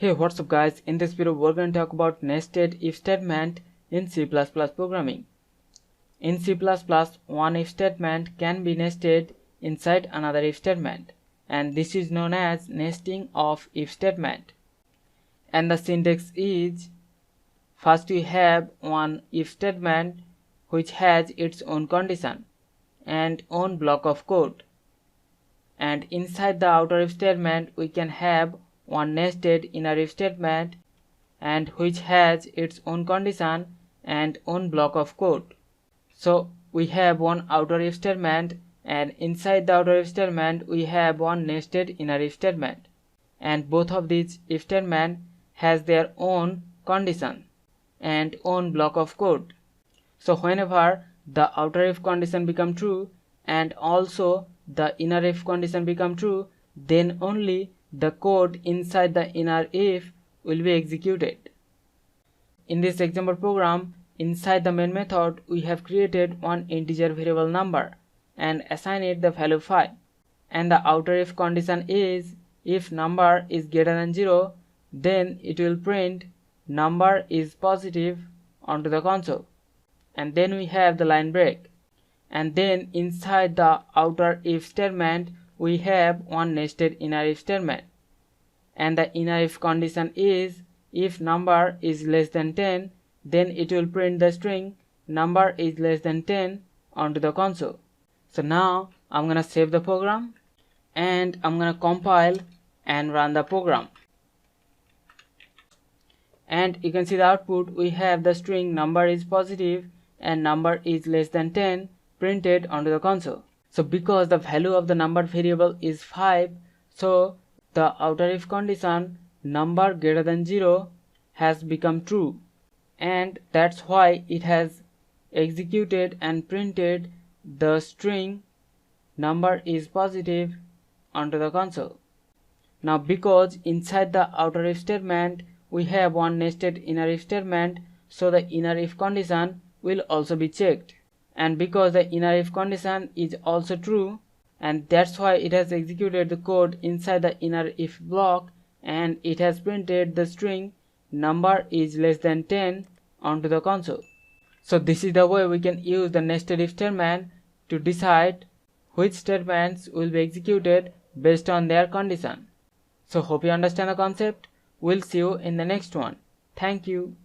Hey, what's up guys? In this video we're going to talk about nested if statement in C++ programming. In C++, one if statement can be nested inside another if statement, and this is known as nesting of if statement. And the syntax is, first we have one if statement which has its own condition and own block of code, and inside the outer if statement we can have one nested inner if statement and which has its own condition and own block of code. So we have one outer if statement, and inside the outer if statement we have one nested inner if statement, and both of these if statement has their own condition and own block of code. So whenever the outer if condition become true and also the inner if condition become true, then only the code inside the inner if will be executed. In this example program, inside the main method we have created one integer variable number and assign it the value 5, and the outer if condition is if number is greater than 0, then it will print number is positive onto the console, and then we have the line break. And then inside the outer if statement we have one nested inner if statement, and the inner if condition is if number is less than 10, then it will print the string number is less than 10 onto the console. So now I'm gonna save the program and I'm gonna compile and run the program, and you can see the output. We have the string number is positive and number is less than 10 printed onto the console. So because the value of the number variable is 5, so the outer if condition number greater than 0 has become true, and that's why it has executed and printed the string number is positive onto the console. Now because inside the outer if statement we have one nested inner if statement, so the inner if condition will also be checked, and because the inner if condition is also true, and that's why it has executed the code inside the inner if block, and it has printed the string number is less than 10 onto the console. So this is the way we can use the nested if statement to decide which statements will be executed based on their condition. So hope you understand the concept. We'll see you in the next one. Thank you.